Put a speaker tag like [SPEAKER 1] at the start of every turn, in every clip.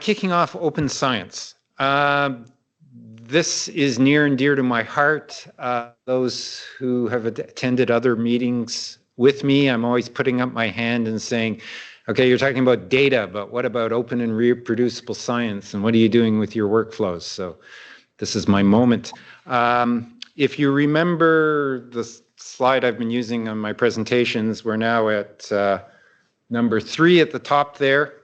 [SPEAKER 1] Kicking off Open Science. This is near and dear to my heart. Those who have attended other meetings with me, I'm always putting up my hand and saying, okay, you're talking about data, but what about open and reproducible science? And what are you doing with your workflows? So this is my moment. If you remember the slide I've been using on my presentations, we're now at number 3 at the top there.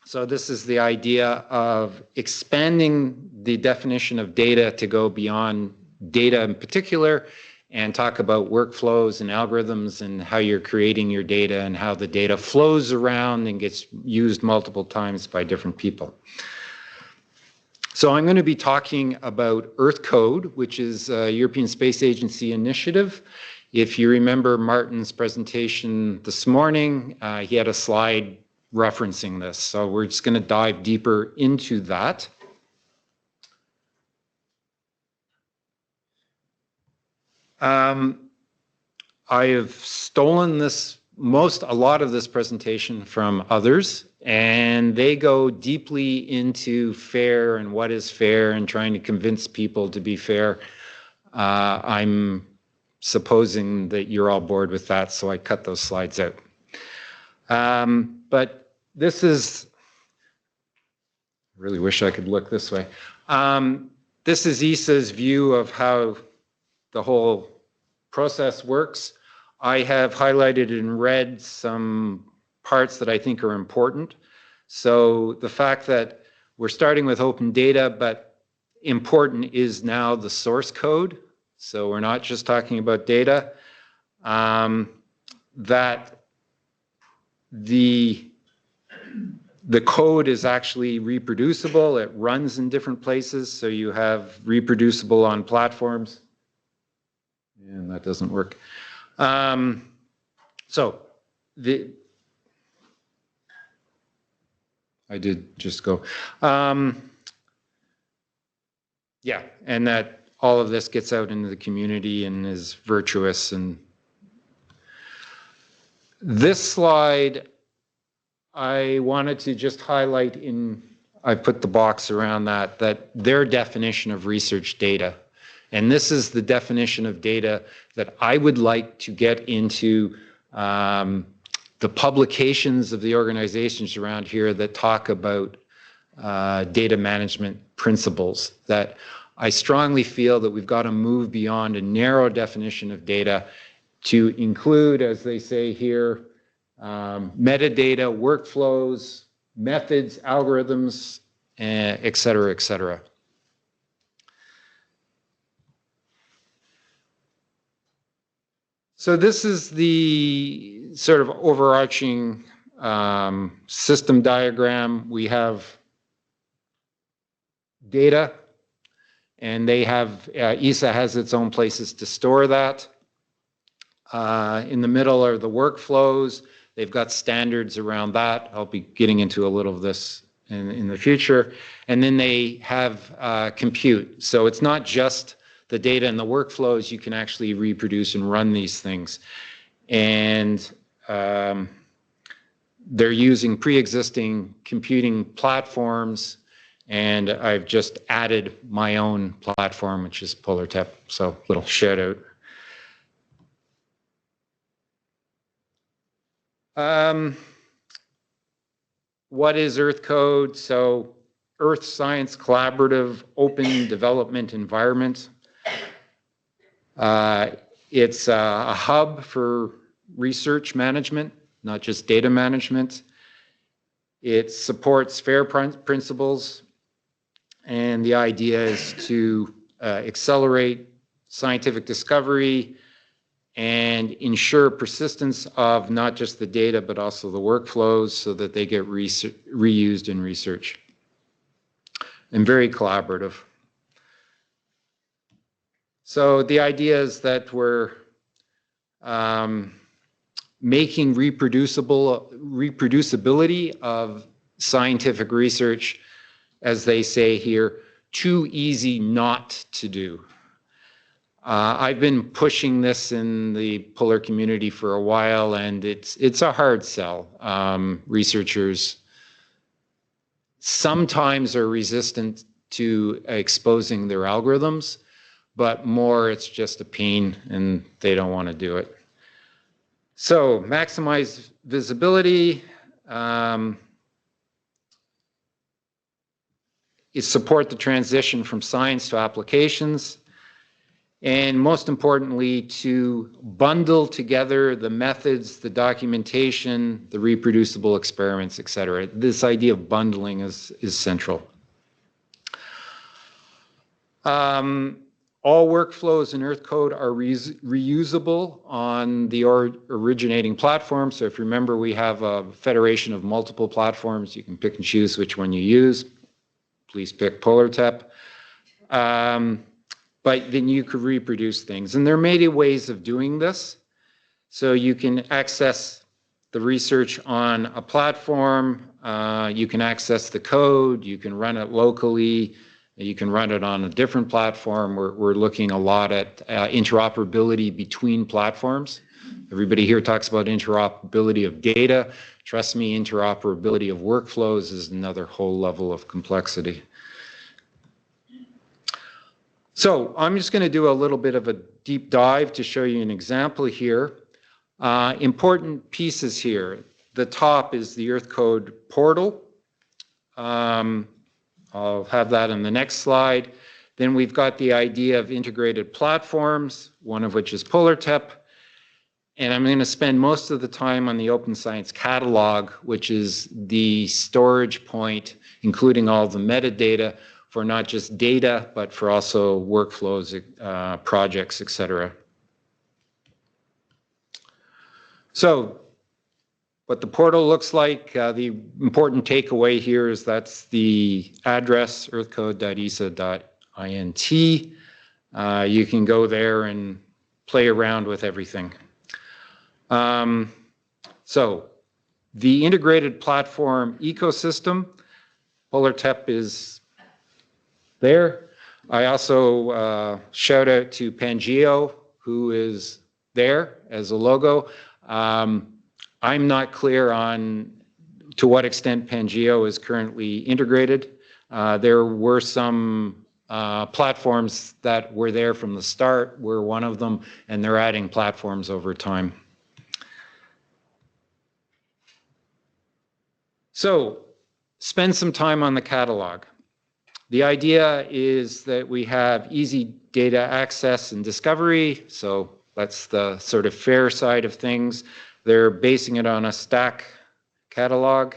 [SPEAKER 1] So this is the idea of expanding the definition of data to go beyond data in particular and talk about workflows and algorithms and how you're creating your data and how the data flows around and gets used multiple times by different people. So I'm going to be talking about EarthCODE, which is a European Space Agency initiative. If you remember Martin's presentation this morning, he had a slide referencing this. So we're just going to dive deeper into that. I have stolen a lot of this presentation from others, and they go deeply into fair and what is fair and trying to convince people to be fair. I'm supposing that you're all bored with that, so I cut those slides out. But this is, I really wish I could look this way. This is ESA's view of how the whole process works. I have highlighted in red some parts that I think are important. So the fact that we're starting with open data, but important is now the source code. So we're not just talking about data. That the code is actually reproducible. It runs in different places, so you have reproducible on platforms. And that doesn't work. I did just go. Yeah, and that all of this gets out into the community and is virtuous. And this slide, I wanted to just highlight I put the box around that their definition of research data. And this is the definition of data that I would like to get into the publications of the organizations around here that talk about data management principles. That I strongly feel that we've got to move beyond a narrow definition of data to include, as they say here, metadata, workflows, methods, algorithms, et cetera, et cetera. So this is the sort of overarching system diagram. We have data, and they have, ESA has its own places to store that. In the middle are the workflows. They've got standards around that. I'll be getting into a little of this in the future. And then they have compute. So it's not just the data and the workflows. You can actually reproduce and run these things. And they're using pre-existing computing platforms. And I've just added my own platform, which is PolarTep. So little shout out. What is EarthCODE? So Earth Science Collaborative Open Development Environment. It's a hub for research management, not just data management. It supports FAIR principles, and the idea is to accelerate scientific discovery and ensure persistence of not just the data, but also the workflows so that they get reused in research. And very collaborative. So the idea is that we're making reproducibility of scientific research, as they say here, too easy not to do. I've been pushing this in the Polar community for a while, and it's a hard sell. Researchers sometimes are resistant to exposing their algorithms, but more it's just a pain and they don't want to do it. So maximize visibility, is support the transition from science to applications, and most importantly, to bundle together the methods, the documentation, the reproducible experiments, etc. This idea of bundling is central. All workflows in EarthCODE are reusable on the originating platform. So if you remember, we have a federation of multiple platforms. You can pick and choose which one you use. Please pick PolarTep. But then you could reproduce things. And there are many ways of doing this. So you can access the research on a platform. You can access the code. You can run it locally. You can run it on a different platform. We're looking a lot at interoperability between platforms. Everybody here talks about interoperability of data. Trust me, interoperability of workflows is another whole level of complexity. So I'm just going to do a little bit of a deep dive to show you an example here. Important pieces here. The top is the EarthCODE Portal. I'll have that in the next slide. Then we've got the idea of integrated platforms, one of which is PolarTep. And I'm going to spend most of the time on the Open Science Catalogue, which is the storage point, including all the metadata for not just data, but for also workflows, projects, etc. So what the portal looks like, the important takeaway here is that's the address, earthcode.esa.int. You can go there and play around with everything. So the integrated platform ecosystem, PolarTep is there. I also shout out to Pangeo, who is there as a logo. I'm not clear on to what extent Pangeo is currently integrated. There were some platforms that were there from the start. We're one of them, and they're adding platforms over time. So spend some time on the catalog. The idea is that we have easy data access and discovery. So that's the sort of fair side of things. They're basing it on a stack catalog.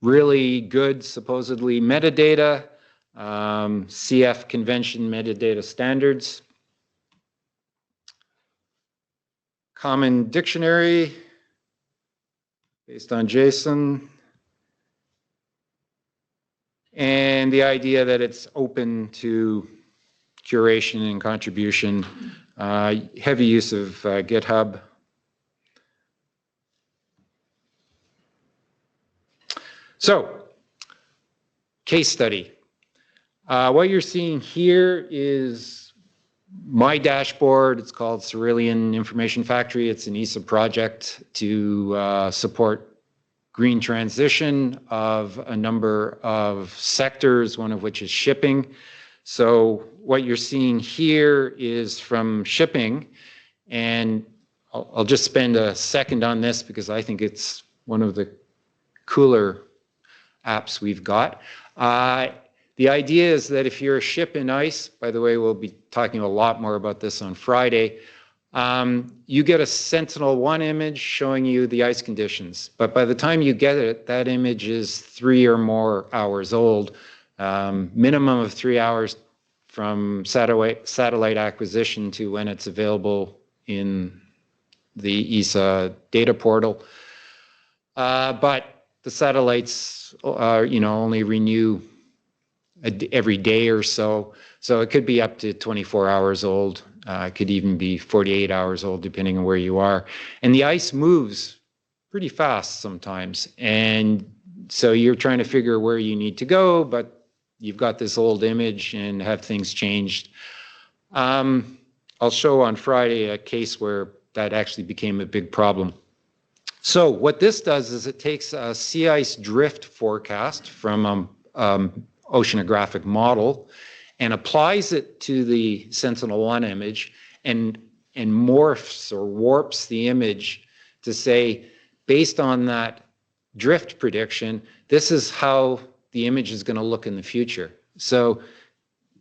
[SPEAKER 1] Really good, supposedly, metadata, CF convention metadata standards. Common dictionary based on JSON. And the idea that it's open to curation and contribution. Heavy use of GitHub. So, case study. What you're seeing here is my dashboard. It's called Cerulean Information Factory. It's an ESA project to support green transition of a number of sectors, one of which is shipping. So what you're seeing here is from shipping, and I'll just spend a second on this because I think it's one of the cooler apps we've got. The idea is that if you're a ship in ice, by the way, we'll be talking a lot more about this on Friday, you get a Sentinel-1 image showing you the ice conditions. But by the time you get it, that image is 3 or more hours old, minimum of 3 hours from satellite acquisition to when it's available in the ESA data portal. But the satellites only renew every day or so. So it could be up to 24 hours old. It could even be 48 hours old, depending on where you are. And the ice moves pretty fast sometimes. And so you're trying to figure where you need to go, but you've got this old image and have things changed. I'll show on Friday a case where that actually became a big problem. So what this does is it takes a sea ice drift forecast from oceanographic model and applies it to the Sentinel-1 image and morphs or warps the image to say, based on that drift prediction, this is how the image is going to look in the future. So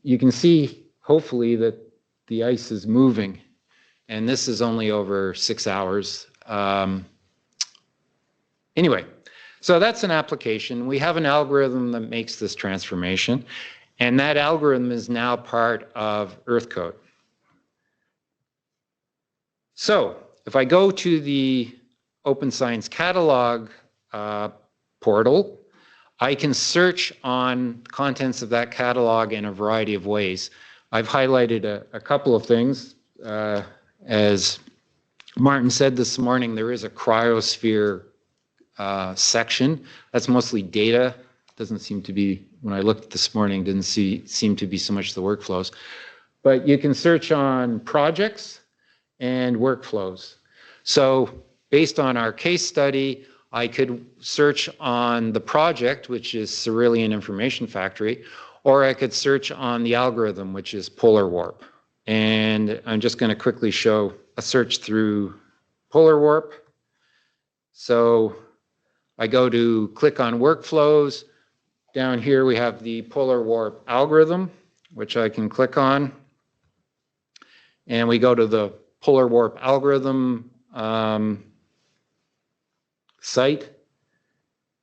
[SPEAKER 1] you can see, hopefully, that the ice is moving, and this is only over 6 hours. Anyway, so that's an application. We have an algorithm that makes this transformation, and that algorithm is now part of EarthCODE. So if I go to the Open Science Catalog portal, I can search on contents of that catalog in a variety of ways. I've highlighted a couple of things. As Martin said this morning, there is a cryosphere section. That's mostly data. Doesn't seem to be, when I looked this morning, didn't seem to be so much the workflows. But you can search on projects and workflows. So based on our case study, I could search on the project, which is Cerulean Information Factory, or I could search on the algorithm, which is Polar Warp. And I'm just going to quickly show a search through Polar Warp. So I go to click on workflows. Down here we have the Polar Warp algorithm, which I can click on. And we go to the Polar Warp algorithm site.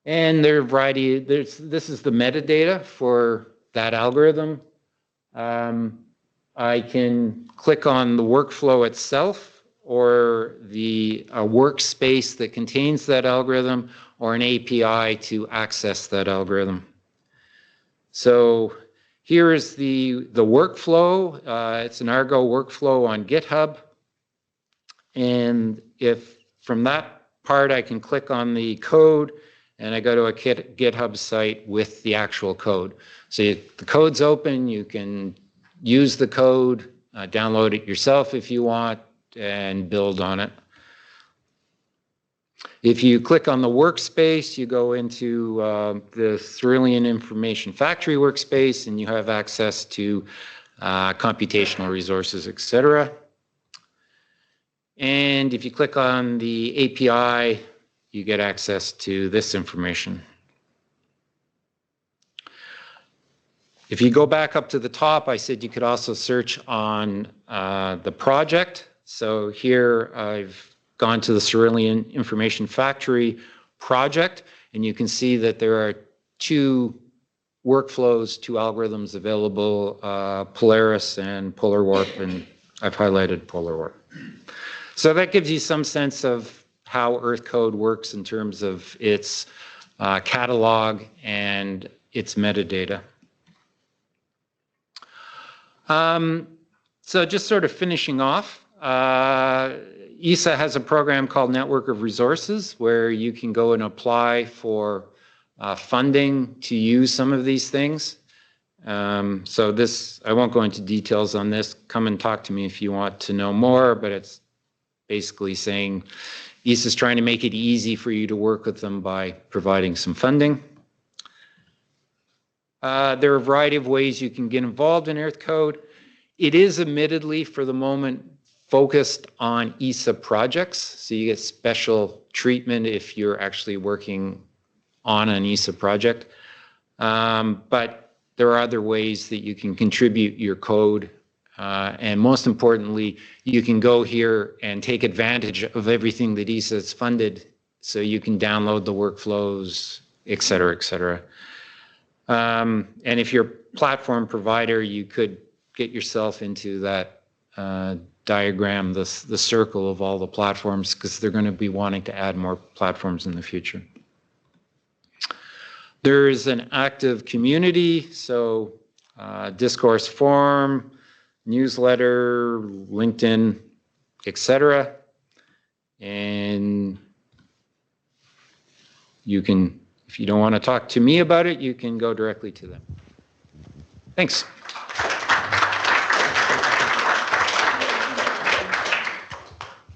[SPEAKER 1] And there are a variety, this is the metadata for that algorithm. I can click on the workflow itself, or the workspace that contains that algorithm, or an API to access that algorithm. So here is the workflow. It's an Argo workflow on GitHub. And if from that part I can click on the code and I go to a GitHub site with the actual code. So the code's open, you can use the code, download it yourself if you want, and build on it. If you click on the workspace, you go into the Cerulean Information Factory workspace, and you have access to computational resources, etc. And if you click on the API, you get access to this information. If you go back up to the top, I said you could also search on the project. So here I've gone to the Cerulean Information Factory project, and you can see that there are two workflows, two algorithms available, Polaris and Polar Warp, and I've highlighted Polar Warp. So that gives you some sense of how EarthCODE works in terms of its catalog and its metadata. So just sort of finishing off, ESA has a program called Network of Resources where you can go and apply for funding to use some of these things. So this, I won't go into details on this. Come and talk to me if you want to know more, but it's basically saying ESA is trying to make it easy for you to work with them by providing some funding. There are a variety of ways you can get involved in EarthCODE. It is admittedly, for the moment, focused on ESA projects, so you get special treatment if you're actually working on an ESA project. But there are other ways that you can contribute your code, and most importantly, you can go here and take advantage of everything that ESA has funded, so you can download the workflows, et cetera, et cetera. And if you're a platform provider, you could get yourself into that diagram, the circle of all the platforms, because they're going to be wanting to add more platforms in the future. There is an active community, so discourse forum, newsletter, LinkedIn, etc. And you can, if you don't want to talk to me about it, you can go directly to them. Thanks.